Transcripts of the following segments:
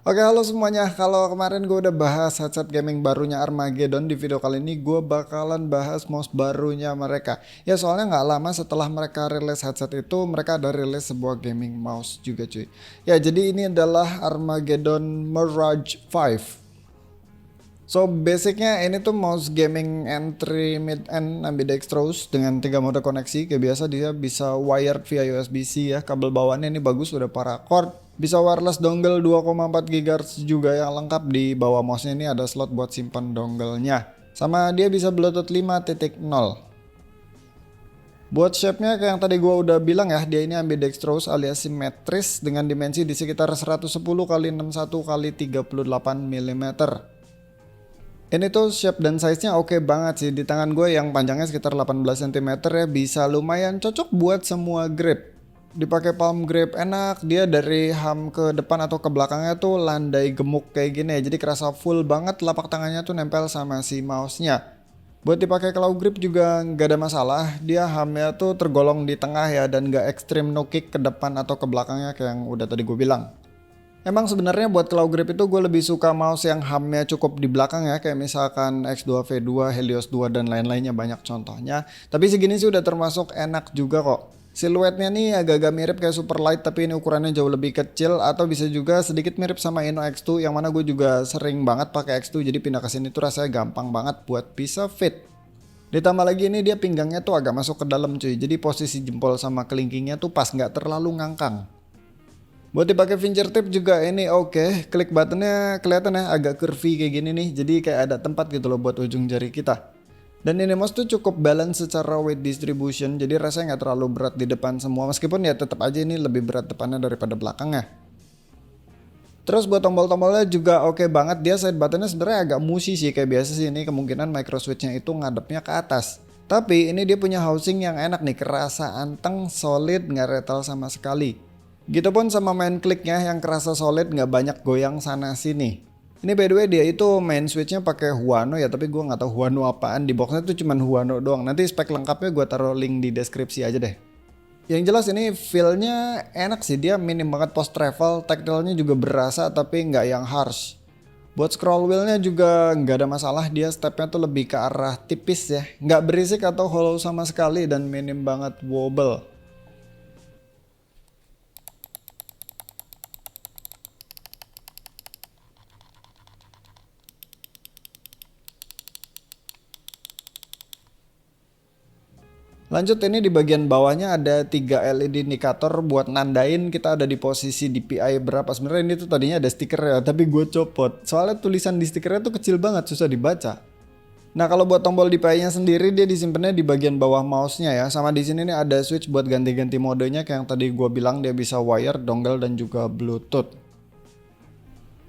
Oke, halo semuanya. Kalau kemarin gue udah bahas headset gaming barunya Armageddon, di video kali ini gue bakalan bahas mouse barunya mereka. Ya soalnya nggak lama setelah mereka rilis headset itu, mereka ada rilis sebuah gaming mouse juga cuy. Ya jadi ini adalah Armageddon Mirage 5. So basicnya ini tuh mouse gaming entry mid end ambidextrous dengan 3 mode koneksi. Kayak biasa dia bisa wired via USB-C ya. Kabel bawaannya ini bagus, udah paracord. Bisa wireless dongle 2,4 GHz juga yang lengkap. Di bawah mouse-nya ini ada slot buat simpan dongle-nya. Sama dia bisa Bluetooth 5.0. Buat shape-nya kayak yang tadi gua udah bilang ya, dia ini ambidextrous alias simetris dengan dimensi di sekitar 110 x 61 x 38 mm. Ini tuh shape dan size-nya oke banget sih. Di tangan gue yang panjangnya sekitar 18 cm ya, bisa lumayan cocok buat semua grip. Dipakai palm grip enak, dia dari ham ke depan atau ke belakangnya tuh landai gemuk kayak gini ya. Jadi kerasa full banget, telapak tangannya tuh nempel sama si mouse-nya. Buat dipakai claw grip juga nggak ada masalah. Dia hamnya tuh tergolong di tengah ya, dan nggak ekstrim no kick ke depan atau ke belakangnya kayak yang udah tadi gue bilang. Emang sebenarnya buat claw grip itu gue lebih suka mouse yang hamnya cukup di belakang ya, kayak misalkan X2V2, Helios 2 dan lain-lainnya, banyak contohnya. Tapi segini sih udah termasuk enak juga kok. Siluetnya nih agak-agak mirip kayak Superlight, tapi ini ukurannya jauh lebih kecil, atau bisa juga sedikit mirip sama Inno X2 yang mana gue juga sering banget pakai X2, jadi pindah ke sini tuh rasanya gampang banget buat bisa fit. Ditambah lagi ini dia pinggangnya tuh agak masuk ke dalam cuy, jadi posisi jempol sama kelingkingnya tuh pas, nggak terlalu ngangkang. Buat dipakai fingertip juga ini oke. Klik buttonnya kelihatan ya agak curvy kayak gini nih. Jadi kayak ada tempat gitu loh buat ujung jari kita. Dan ini mouse tuh cukup balance secara weight distribution. Jadi rasanya nggak terlalu berat di depan semua. Meskipun ya tetap aja ini lebih berat depannya daripada belakangnya. Terus buat tombol-tombolnya juga oke banget. Dia side buttonnya sebenarnya agak mushy sih. Kayak biasa sih, ini kemungkinan micro switchnya itu ngadepnya ke atas. Tapi ini dia punya housing yang enak nih. Kerasa anteng, solid, nggak retal sama sekali. Gitupun sama main kliknya yang kerasa solid, nggak banyak goyang sana sini. Ini by the way dia itu main switchnya pakai Huano ya, tapi gue nggak tahu Huano apaan. Di boxnya tuh cuman Huano doang. Nanti spek lengkapnya gue taruh link di deskripsi aja deh. Yang jelas ini feel-nya enak sih, dia minim banget post travel, tactile-nya juga berasa tapi nggak yang harsh. Buat scroll wheel-nya juga nggak ada masalah, dia stepnya tuh lebih ke arah tipis ya, nggak berisik atau hollow sama sekali dan minim banget wobble. Lanjut, ini di bagian bawahnya ada 3 LED indikator buat nandain kita ada di posisi DPI berapa. Sebenarnya ini tuh tadinya ada stiker ya, tapi gue copot. Soalnya tulisan di stikernya tuh kecil banget, susah dibaca. Nah, kalau buat tombol DPI-nya sendiri dia disimpannya di bagian bawah mouse-nya ya. Sama di sini nih ada switch buat ganti-ganti modenya kayak yang tadi gue bilang, dia bisa wire, dongle dan juga Bluetooth.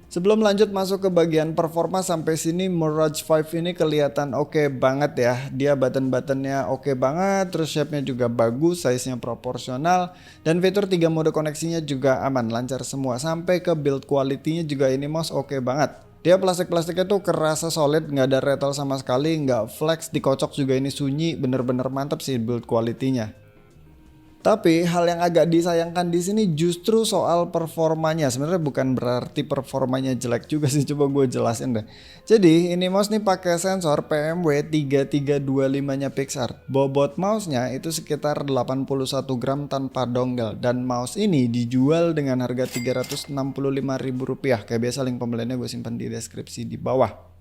Sebelum lanjut masuk ke bagian performa, sampai sini Mirage 5 ini kelihatan oke banget ya. Dia button-buttonnya oke banget, terus shape-nya juga bagus, size-nya proporsional, dan fitur 3 mode koneksinya juga aman, lancar semua. Sampai ke build quality-nya juga ini mouse oke banget. Dia plastik-plastiknya tuh kerasa solid, nggak ada rattle sama sekali, nggak flex, dikocok juga ini sunyi, bener-bener mantap sih build quality-nya. Tapi hal yang agak disayangkan di sini justru soal performanya. Sebenarnya bukan berarti performanya jelek juga sih, coba gue jelasin deh. Jadi ini mouse nih pakai sensor PMW 3325-nya Pixar. Bobot mouse-nya itu sekitar 81 gram tanpa dongle, dan mouse ini dijual dengan harga Rp365.000. Kayak biasa link pembeliannya gue simpan di deskripsi di bawah.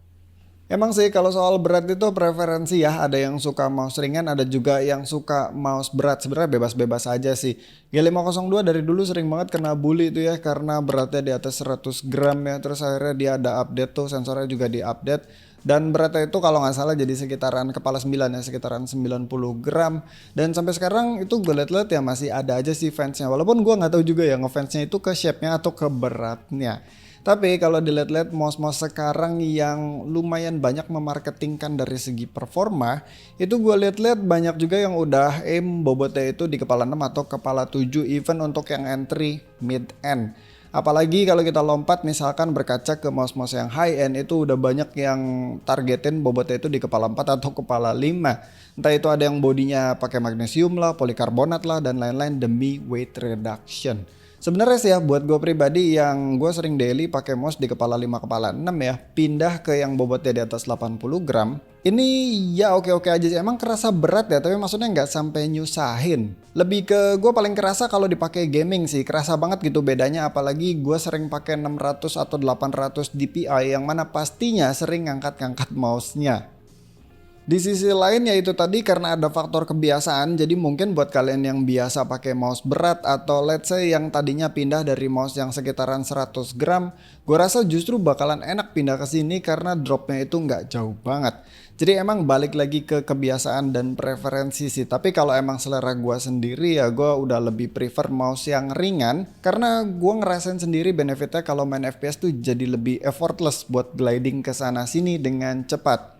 Emang sih kalau soal berat itu preferensi ya, ada yang suka mouse ringan, ada juga yang suka mouse berat. Sebenarnya bebas-bebas aja sih. G502 dari dulu sering banget kena bully itu ya, karena beratnya di atas 100 gram ya. Terus akhirnya dia ada update tuh, sensornya juga di update. Dan beratnya itu kalau nggak salah jadi sekitaran kepala 9 ya, sekitaran 90 gram. Dan sampai sekarang itu gue liat-liat ya masih ada aja sih fansnya. Walaupun gue nggak tahu juga ya ngefansnya itu ke shape-nya atau ke beratnya. Tapi kalau dilihat-lihat mouse-mouse sekarang yang lumayan banyak memarketingkan dari segi performa, itu gue lihat-lihat banyak juga yang udah aim bobotnya itu di kepala 6 atau kepala 7, even untuk yang entry mid end. Apalagi kalau kita lompat misalkan berkaca ke mouse-mouse yang high end, itu udah banyak yang targetin bobotnya itu di kepala 4 atau kepala 5. Entah itu ada yang bodinya pakai magnesium lah, polikarbonat lah, dan lain-lain demi weight reduction. Sebenarnya sih ya buat gue pribadi yang gue sering daily pakai mouse di kepala 5 kepala 6 ya, pindah ke yang bobotnya di atas 80 gram. Ini ya oke-oke aja sih, emang kerasa berat ya, tapi maksudnya nggak sampai nyusahin. Lebih ke gue paling kerasa kalau dipakai gaming sih, kerasa banget gitu bedanya, apalagi gue sering pakai 600 atau 800 dpi yang mana pastinya sering ngangkat-ngangkat mouse-nya. Di sisi lain yaitu tadi karena ada faktor kebiasaan, jadi mungkin buat kalian yang biasa pakai mouse berat atau let's say yang tadinya pindah dari mouse yang sekitaran 100 gram, gue rasa justru bakalan enak pindah ke sini karena dropnya itu nggak jauh banget. Jadi emang balik lagi ke kebiasaan dan preferensi sih, tapi kalau emang selera gue sendiri ya gue udah lebih prefer mouse yang ringan karena gue ngerasain sendiri benefitnya kalau main FPS tuh jadi lebih effortless buat gliding ke sana sini dengan cepat.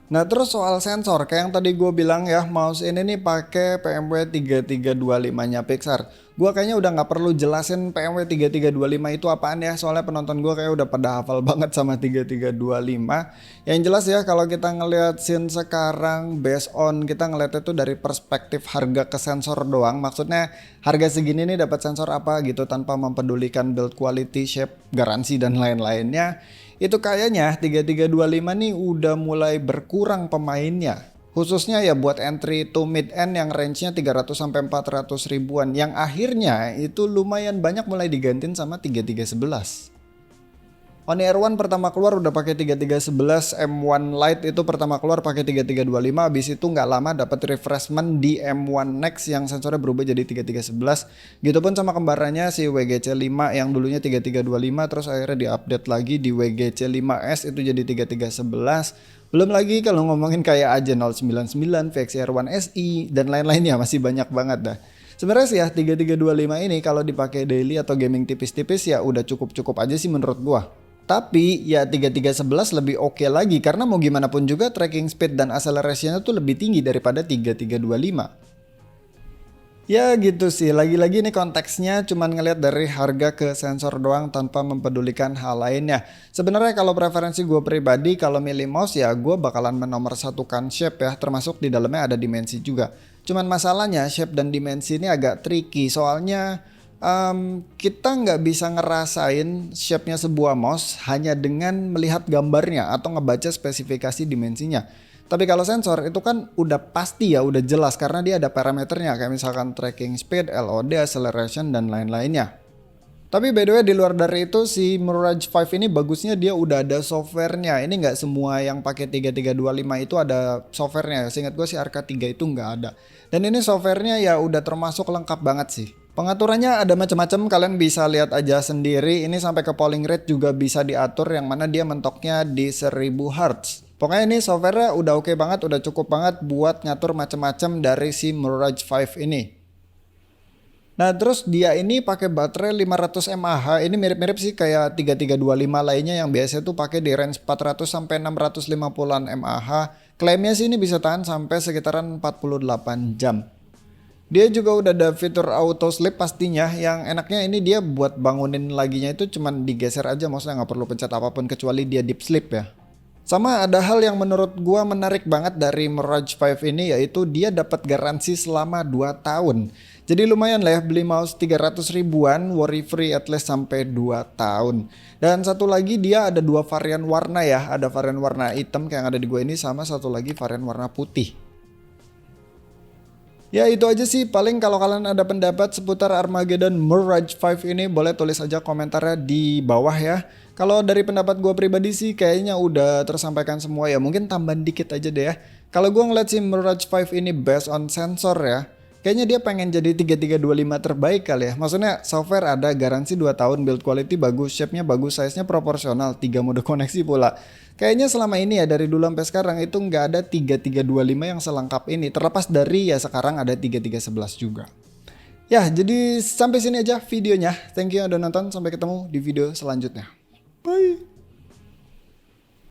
Nah terus soal sensor, kayak yang tadi gue bilang ya, mouse ini nih pakai PMW 3325-nya Pixar. Gue kayaknya udah nggak perlu jelasin PMW 3325 itu apaan ya, soalnya penonton gue kayak udah pada hafal banget sama 3325. Yang jelas ya kalau kita ngelihat scene sekarang based on kita ngeliatnya tuh dari perspektif harga ke sensor doang. Maksudnya harga segini nih dapat sensor apa gitu tanpa mempedulikan build quality, shape, garansi dan lain-lainnya. Itu kayaknya 3325 nih udah mulai berkurang pemainnya. Khususnya ya buat entry to mid end yang range-nya 300 sampai 400 ribuan yang akhirnya itu lumayan banyak mulai digantiin sama 3311. Oni R1 pertama keluar udah pakai 3311, M1 Lite itu pertama keluar pakai 3325, habis itu nggak lama dapat refreshment di M1 Next yang sensornya berubah jadi 3311. Gitupun sama kembarannya si WGC 5 yang dulunya 3325 terus akhirnya diupdate lagi di WGC 5S itu jadi 3311. Belum lagi kalau ngomongin kayak AJ099, VXR1 SI dan lain-lainnya masih banyak banget dah. Sebenarnya sih ya 3325 ini kalau dipakai daily atau gaming tipis-tipis ya udah cukup-cukup aja sih menurut gua. Tapi ya 3311 lebih oke lagi karena mau gimana pun juga tracking speed dan acceleration-nya tuh lebih tinggi daripada 3325. Ya gitu sih, lagi-lagi ini konteksnya cuman ngelihat dari harga ke sensor doang tanpa mempedulikan hal lainnya. Sebenarnya kalau preferensi gue pribadi kalau milih mouse ya gue bakalan menomorsatukan shape ya, termasuk di dalamnya ada dimensi juga. Cuman masalahnya shape dan dimensi ini agak tricky soalnya kita nggak bisa ngerasain shape-nya sebuah mouse hanya dengan melihat gambarnya atau ngebaca spesifikasi dimensinya. Tapi kalau sensor itu kan udah pasti ya, udah jelas karena dia ada parameternya kayak misalkan tracking speed, LOD, acceleration dan lain-lainnya. Tapi by the way di luar dari itu si Mirage 5 ini bagusnya dia udah ada softwarenya. Ini nggak semua yang pakai 3325 itu ada softwarenya. Seingat gue si RK3 itu nggak ada. Dan ini softwarenya ya udah termasuk lengkap banget sih. Pengaturannya ada macam-macam, kalian bisa lihat aja sendiri. Ini sampai ke polling rate juga bisa diatur yang mana dia mentoknya di 1000 Hz. Pokoknya ini softwarenya udah oke banget, udah cukup banget buat ngatur macam-macam dari si Mirage 5 ini. Nah terus dia ini pakai baterai 500 mAh, ini mirip-mirip sih kayak 3325 lainnya yang biasa tuh pakai di range 400 sampai 650-an mAh. Klaimnya sih ini bisa tahan sampai sekitaran 48 jam. Dia juga udah ada fitur auto sleep pastinya, yang enaknya ini dia buat bangunin laginya itu cuman digeser aja, maksudnya nggak perlu pencet apapun kecuali dia deep sleep ya. Sama ada hal yang menurut gua menarik banget dari Mirage 5 ini yaitu dia dapat garansi selama 2 tahun. Jadi lumayan lah ya beli mouse 300 ribuan worry free at least sampai 2 tahun. Dan satu lagi dia ada 2 varian warna ya, ada varian warna hitam kayak yang ada di gua ini sama satu lagi varian warna putih. Ya itu aja sih, paling kalau kalian ada pendapat seputar Armageddon Mirage 5 ini boleh tulis aja komentarnya di bawah ya. Kalau dari pendapat gue pribadi sih kayaknya udah tersampaikan semua ya, mungkin tambahan dikit aja deh ya. Kalau gue ngeliat si Mirage 5 ini based on sensor ya, kayaknya dia pengen jadi 3325 terbaik kali ya. Maksudnya software ada, garansi 2 tahun, build quality bagus, shape-nya bagus, size-nya proporsional, 3 mode koneksi pula. Kayaknya selama ini ya dari dulu sampai sekarang itu nggak ada 3325 yang selengkap ini. Terlepas dari ya sekarang ada 3311 juga. Ya jadi sampai sini aja videonya. Thank you yang udah nonton. Sampai ketemu di video selanjutnya. Bye.